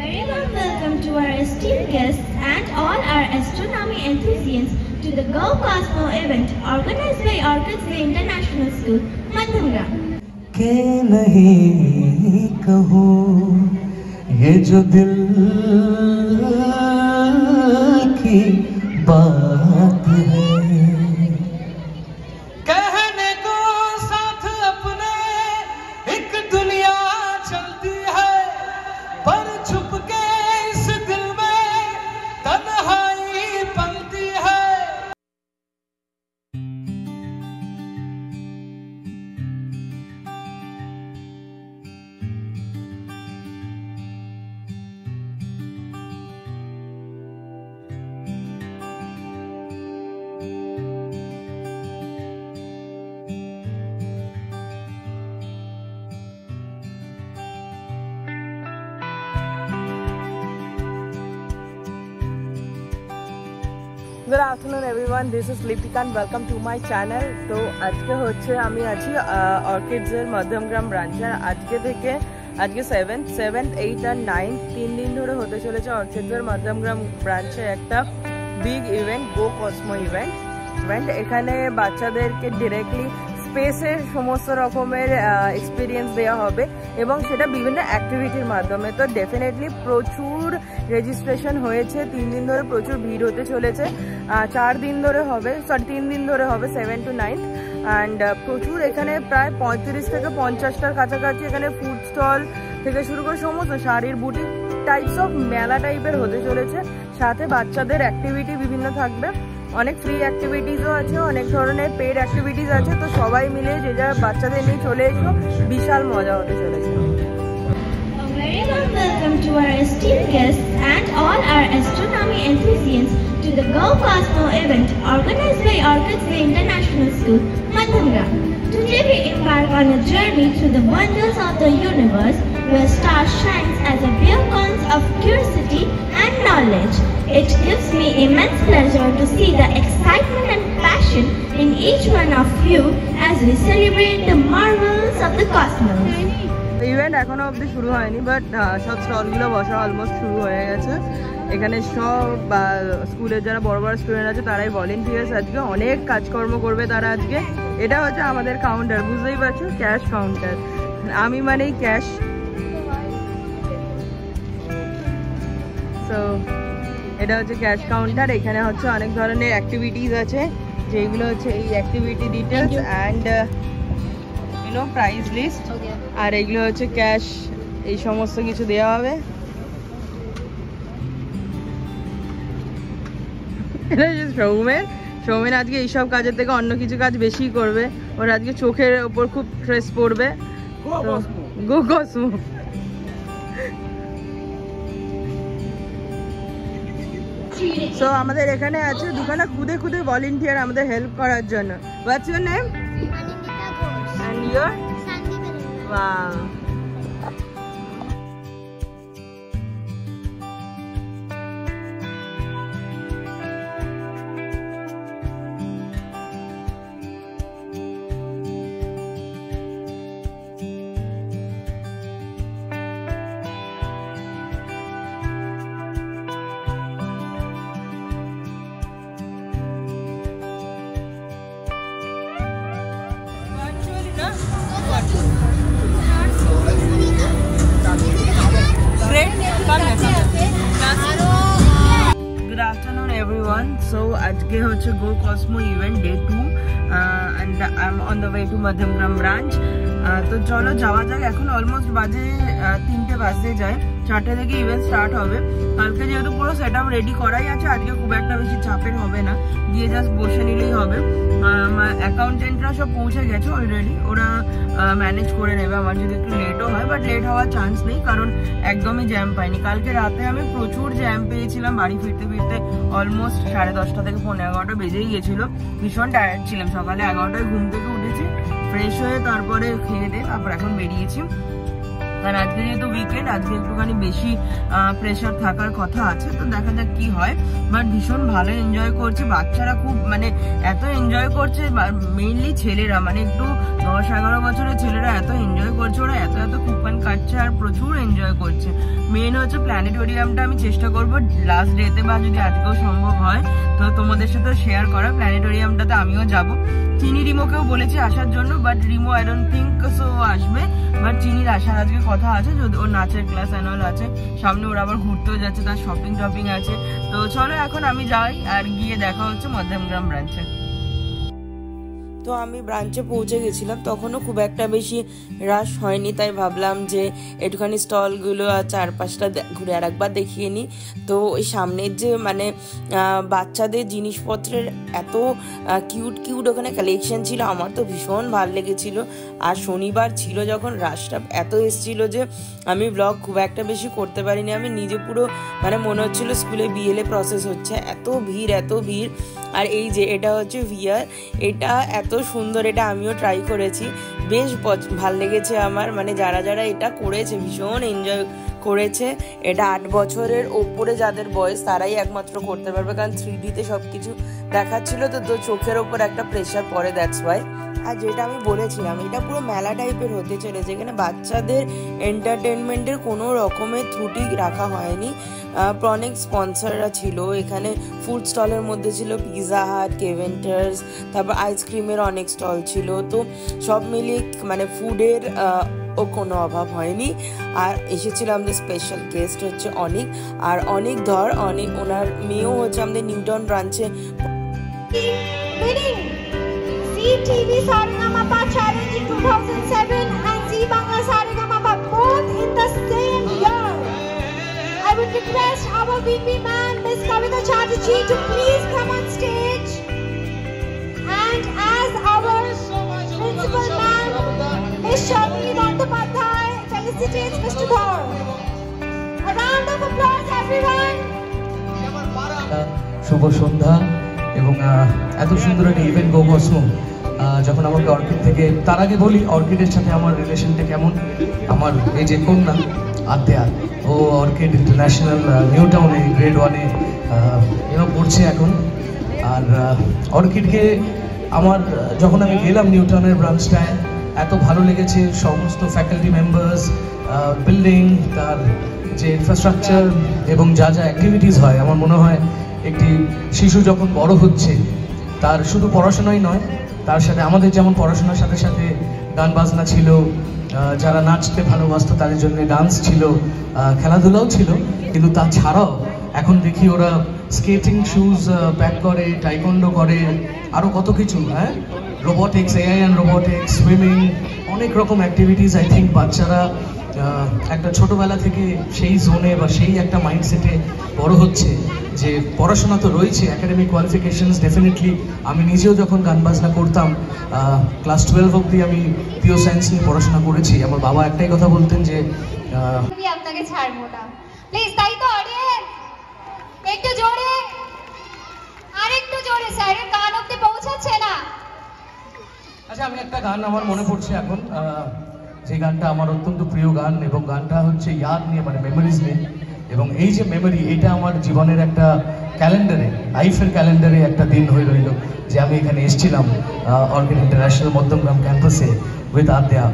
very warm welcome to our esteemed guests and all our astronomy enthusiasts to the Go Cosmo event organized by Orchids Way International School, Madhumgram. के नहीं कहूँ ये जो दिल की बात है कहने को साथ अपने एक दुनिया चलती है पर छुप के इस दिल में तन्हाई पलती है Good afternoon everyone, this is Lipika and welcome to my channel. তো আজকে হচ্ছে আমি আছি অর্কিডস এর মধ্যমগ্রাম ব্রাঞ্চে। আজকে 7th, 8th আর 9th 3 দিন ধরে হতে চলেছে অর্কিডস এর মধ্যমগ্রাম ব্রাঞ্চে একটা বিগ ইভেন্ট, গো কসমো ইভেন্ট। এখানে বাচ্চাদেরকে ডিরেক্টলি স্পেসের সমস্ত রকমের এক্সপিরিয়েন্স দেওয়া হবে এবং সেটা বিভিন্ন অ্যাক্টিভিটির মাধ্যমে। তো ডেফিনেটলি প্রচুর রেজিস্ট্রেশন হয়েছে, 3 দিন ধরে প্রচুর ভিড় হতে চলেছে। 3 দিন ধরে হবে 7 to 9 অ্যান্ড প্রচুর এখানে প্রায় 35 থেকে 50টার কাছাকাছি এখানে ফুড স্টল থেকে শুরু করে সমস্ত শাড়ির বুটিক টাইপস অফ মেলা টাইপের হতে চলেছে। সাথে বাচ্চাদের অ্যাক্টিভিটি বিভিন্ন থাকবে, অনেক ফ্রি অ্যাক্টিভিটিসও আছে, অনেক ধরনের পেড অ্যাক্টিভিটিস আছে। তো সবাই মিলে যে যার বাচ্চাদের নিয়ে চলে এসো, বিশাল মজা হতে চলেছে। Very warm welcome to our esteemed guests and all our astronomy enthusiasts to the Go Cosmo event organized by Orchids Way International School, Madhumgram. Today we embark on a journey through the wonders of the universe where stars shines as a beacons of curiosity and knowledge. It gives me immense pleasure to see the excitement and passion in each one of you as we celebrate the marvels of the cosmos. Event এখনো অবধি শুরু হয়নি, but সব স্টলগুলো বসা almost শুরু হয়ে গেছে। এখানে সব স্কুলের যারা বড় বড় স্টুডেন্ট আছে তারাই ভলেন্টিয়ার্স, আজকে অনেক কাজকর্ম করবে তারা আজকে। এটা হচ্ছে আমাদের কাউন্টার, বুঝতেই পারছো, ক্যাশ কাউন্টার। আমি মানেই ক্যাশ। সো এটা হচ্ছে ক্যাশ কাউন্টার। এখানে হচ্ছে অনেক ধরনের অ্যাক্টিভিটিস আছে, যেগুলো হচ্ছে এই activity details and price list. আর এগুলো হচ্ছে ক্যাশ, এই সমস্ত কিছু দেওয়া হবে। এটা হচ্ছে সৌমেন আজকে এইসব কাজের থেকে অন্য কিছু কাজ বেশি করবে। ওর আজকে চোখের ওপর খুব স্ট্রেস পড়বে। গো কসমো। সো আমাদের এখানে আছে দুখানা খুদে ভলেন্টিয়ার আমাদের হেল্প করার জন্য। What's your name? And your? Wow. Good afternoon everyone. So আজকে হচ্ছে Go Cosmo event day 2 and I'm on the way to Madhumgram branch. তো চলো যাওয়া যাক। এখন অলমোস্ট বাজে 3টে বাজতে যায়, 4টে থেকে ইভেন্ট স্টার্ট হবে। কালকে যেহেতু পুরো সেট আপ রেডি করাই আছে, আজকে খুব একটা বেশি চাপের হবে না, গিয়ে জাস্ট বসে নিলেই হবে। অ্যাকাউন্টেন্টরা সব পৌঁছে গেছে অলরেডি, ওরা ম্যানেজ করে নেবে আমার যদি একটু লেটও হয়। বাট লেট হওয়ার চান্স নেই, কারণ একদমই জ্যাম পাইনি। কালকে রাতে আমি প্রচুর জ্যাম পেয়েছিলাম, বাড়ি ফিরতে অলমোস্ট 10:30 থেকে 11:30 বেজেই গেছিলো। ভীষণ টায়ার্ড ছিলাম, সকালে 11টায় ঘুম থেকে উঠেছি, ফ্রেশ হয়ে তারপরে খেয়ে দিয়ে তারপর এখন বেরিয়েছি। কারণ আজকে যেহেতু উইকেন্ড, আজকে একটুখানি বেশি প্রেশার থাকার কথা আছে, তো দেখা যাক কি হয়। বাট ভীষণ ভালো এনজয় করছে বাচ্চারা, খুব মানে এত এনজয় করছে, মেইনলি ছেলেরা, মানে একটু 10-11 বছরের ছেলেরা এত এনজয় করছে, ওরা এত এত কুপন কাটছে আর প্রচুর এনজয় করছে। মেইন হচ্ছে প্ল্যানেটোরিয়ামটা আমি চেষ্টা করবো লাস্ট ডেতে বা যদি আজকেও সম্ভব হয় তো তোমাদের সাথে শেয়ার করা। প্ল্যানেটোরিয়ামটাতে আমিও যাব, চিনি রিমোকেও বলেছি আসার জন্য, but Rimo I don't think so আসবে, বাট চিনির আসার আজকে কথা আছে, যদি ওর নাচের ক্লাস অ্যানুয়াল আছে সামনে, ওরা আবার ঘুরতেও যাচ্ছে, তার শপিং আছে। তো চলো এখন আমি যাই আর গিয়ে দেখা হচ্ছে মধ্যমগ্রাম ব্রাঞ্চে। তো আমি ব্রাঞ্চে পৌঁছে গেছিলাম, তখনও খুব একটা বেশি রাশ হয়নি, তাই ভাবলাম যে একটুখানি স্টলগুলো আর চারপাশটা ঘুরে আর একবার দেখিয়ে নিই। তো ওই সামনের যে মানে বাচ্চাদের জিনিসপত্রের এত কিউট কিউট ওখানে কালেকশন ছিল, আমার তো ভীষণ ভালো লেগেছিল। আর শনিবার ছিল যখন, রাশটা এত এসেছিল যে আমি ব্লগ খুব একটা বেশি করতে পারিনি। আমি নিজে পুরো মানে মনে হচ্ছিল স্কুলে বিএলএ প্রসেস হচ্ছে, এত ভিড় এত ভিড়। আর এই যে এটা হচ্ছে ভিআর, এটা এত সুন্দর, এটা আমিও ট্রাই করেছি, বেশ ভাল লেগেছে আমার। মানে যারা যারা এটা করেছে ভীষণ এনজয় করেছে। এটা 8 বছরের ওপরে যাদের বয়স তারাই একমাত্র করতে পারবে, কারণ 3Dতে সব কিছু দেখাচ্ছিল, তো চোখের ওপর একটা প্রেশার পড়ে, দ্যাটস ওয়াই। আর যেটা আমি বলেছিলাম, এটা পুরো মেলা টাইপের হতে চলেছে, এখানে বাচ্চাদের এন্টারটেনমেন্টের কোনো রকমের ত্রুটি রাখা হয়নি। অনেক স্পন্সররা ছিল এখানে, ফুড স্টলের মধ্যে ছিল পিৎজা হাট, কেভেন্টার্স, তারপর আইসক্রিমের অনেক স্টল ছিল। তো সব মিলিয়ে মানে ফুডের ও কোনো অভাব হয়নি। আর এসেছিল আমাদের স্পেশাল গেস্ট হচ্ছে অনিক, আর অনিক ধর অনিক, ওনার মেয়েও হচ্ছে আমাদের নিউটাউন ব্রাঞ্চে TV Saregama Challenge in 2007 and Zee Bangla Saregama both in the same year. I would request our VP man, Ms. Kavita Chatterjee, to please come on stage. And as our principal man, Ms. Shalini Bandyopadhyay, felicitates Mr. Dhar. A round of applause, everyone. শুভ সন্ধ্যা এবং এত সুন্দর একটা event গো Cosmo যখন আমাকে orchid থেকে, তার আগে বলি অর্কিডের সাথে আমার রিলেশনটা কেমন। আমার এই যে কন্যা আদ্যা, ও অর্কিড ইন্টারন্যাশনাল নিউটাউনে গ্রেড 1-এ পড়ছে এখন। আর অর্কিডকে আমার যখন আমি গেলাম নিউটাউনের ব্রাঞ্চটায়, এত ভালো লেগেছে, সমস্ত ফ্যাকাল্টি মেম্বার্স, বিল্ডিং, তার যে ইনফ্রাস্ট্রাকচার এবং যা যা অ্যাক্টিভিটিস হয়, আমার মনে হয় একটি শিশু যখন বড় হচ্ছে তার শুধু পড়াশোনাই নয়, তার সাথে আমাদের যেমন পড়াশোনার সাথে সাথে গান বাজনা ছিল, যারা নাচতে ভালোবাসতো তাদের জন্য ডান্স ছিল, খেলাধুলাও ছিল, কিন্তু তাছাড়াও এখন দেখি ওরা স্কেটিং শুজ প্যাক করে, টাইকন্ডো করে, আরও কত কিছু, হ্যাঁ, robotics, AI and robotics, swimming, অনেক রকম অ্যাক্টিভিটিস। আই থিঙ্ক বাচ্চারা একটা ছোটোবেলা থেকে সেই জোনে বা সেই একটা মাইন্ডসেটে বড় হচ্ছে যে পড়াশোনা তো রয়েছে, একাডেমিক কোয়ালিফিকেশনস ডেফিনেটলি। আমি নিজেও যখন গান বাজনা করতাম, ক্লাস 12 অবধি আমি পিও সায়েন্স নিয়ে পড়াশোনা করেছি। আমার বাবা একটাই কথা বলতেন যে আমি আপনাকে ছাড়বো না, প্লিজ। তাই তো অডিয়েন্স, একটু জোরে, আরেকটু জোরে, স্যারের গান অবধি পৌঁছাচ্ছে না। আচ্ছা, আমি একটা গান আমার মনে পড়ছে এখন, যে গানটা আমার অত্যন্ত প্রিয় গান, এবং গানটা হচ্ছে ইয়াদ নিয়ে, মানে মেমোরিজ নিয়ে। এবং এই যে মেমোরি, এটা আমার জীবনের একটা ক্যালেন্ডারে, লাইফের ক্যালেন্ডারে একটা দিন হয়ে রইল যে আমি এখানে এসেছিলাম অর্কিড ইন্টারন্যাশনাল মধ্যমগ্রাম ক্যাম্পাসে উইথ আদ্যা।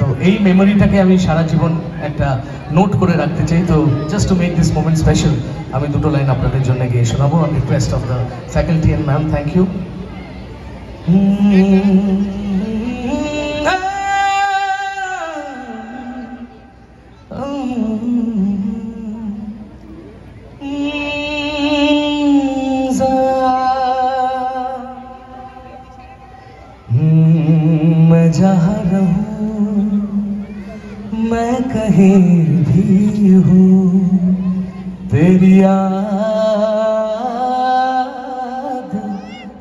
তো এই মেমোরিটাকে আমি সারা জীবন একটা নোট করে রাখতে চাই। তো just to make this moment special, আমি দুটো লাইন আপনাদের জন্য গিয়ে শোনাবো। On request of the faculty and ma'am, thank you. मैं जहाँ रहूं, मैं कहीं भी हूँ, तेरी याद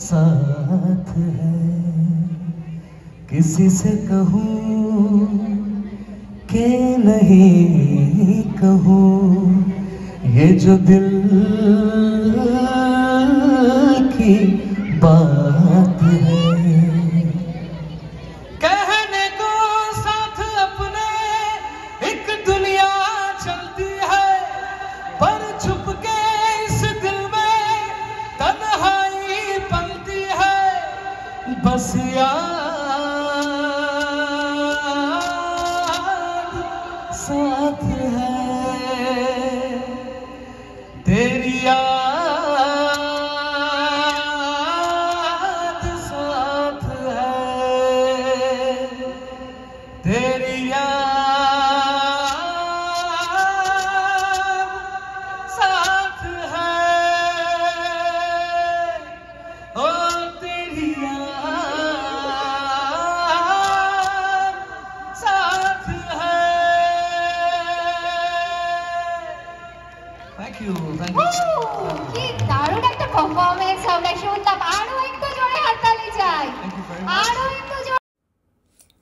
साथ है। किसी से कहूँ कि नहीं कहूँ, ये जो दिल की बात है। कहने को साथ अपने एक ইউ থ্যাংক ইউ। কি দারুণ একটা পারফরম্যান্স আমরা শুনলাম, আরো একটু জোরে হাততালি চাই, আরো একটু জোরে।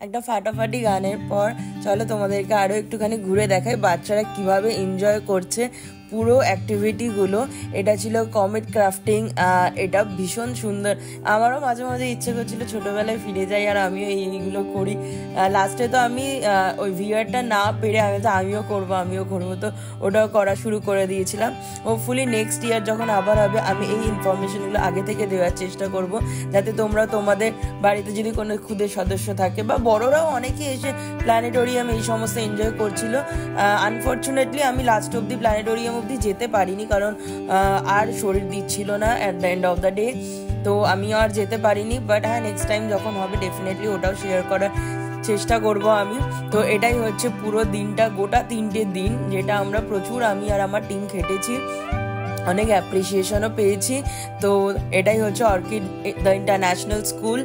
একটা ফাটাফাটি গানের পর চলো তোমাদেরকে আরও একটুখানি ঘুরে দেখাই বাচ্চারা কিভাবে এনজয় করছে পুরো অ্যাক্টিভিটিগুলো। এটা ছিল কমেট ক্রাফটিং, এটা ভীষণ সুন্দর। আমারও মাঝে মাঝে ইচ্ছে করছিল ছোটোবেলায় ফিরে যাই আর আমিও এইগুলো করি। লাস্টে তো আমি ওই ভিআরটা না পেরে আমিও করবো, তো ওটাও করা শুরু করে দিয়েছিলাম। হোপফুলি নেক্সট ইয়ার যখন আবার হবে আমি এই ইনফরমেশনগুলো আগে থেকে দেওয়ার চেষ্টা করব, যাতে তোমরা তোমাদের বাড়িতে যদি কোনো খুদের সদস্য থাকে বা বড়রাও অনেকে এসে প্ল্যানেটোরিয়াম এই সমস্ত এনজয় করছিল। আনফর্চুনেটলি আমি লাস্ট অব্দি প্ল্যানেটোরিয়াম অব্দি যেতে পারিনি, কারণ আর শরীর দিচ্ছিল না at the end of the day, তো আমি আর যেতে পারিনি। বাট হ্যাঁ, নেক্সট টাইম যখন হবে ডেফিনেটলি ওটাও শেয়ার করার চেষ্টা করব আমি। তো এটাই হচ্ছে পুরো দিনটা, গোটা 3টে দিন যেটা আমরা প্রচুর আমি আর আমার টিম খেটেছি, অনেক অ্যাপ্রিসিয়েশনও পেয়েছি। তো এটাই হচ্ছে orchid the international school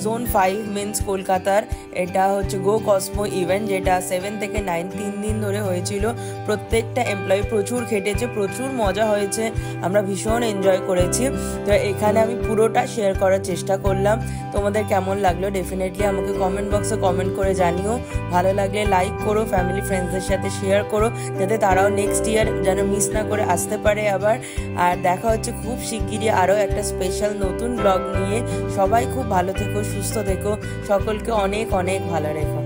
zone 5 মেন্স কলকাতার। এটা হচ্ছে গো কসমো ইভেন্ট, যেটা 7 থেকে 9 3 দিন ধরে হয়েছিল। প্রত্যেকটা এমপ্লয়ি প্রচুর খেটেছে, প্রচুর মজা হয়েছে, আমরা ভীষণ এনজয় করেছি। তো এখানে আমি পুরোটা শেয়ার করার চেষ্টা করলাম। তোমাদের কেমন লাগলো ডেফিনেটলি আমাকে কমেন্ট বক্সে কমেন্ট করে জানিও। ভালো লাগলে লাইক করো, ফ্যামিলি ফ্রেন্ডসদের সাথে শেয়ার করো, যাতে তারাও নেক্সট ইয়ার যেন মিস না করে আসতে পারে আবার। আর দেখা হচ্ছে খুব শিগগিরই আরও একটা স্পেশাল নতুন ব্লগ নিয়ে। সবাই খুব ভালো থেকো, সুস্থ থেকো, সকলকে অনেক অনেক ভালো রেখো।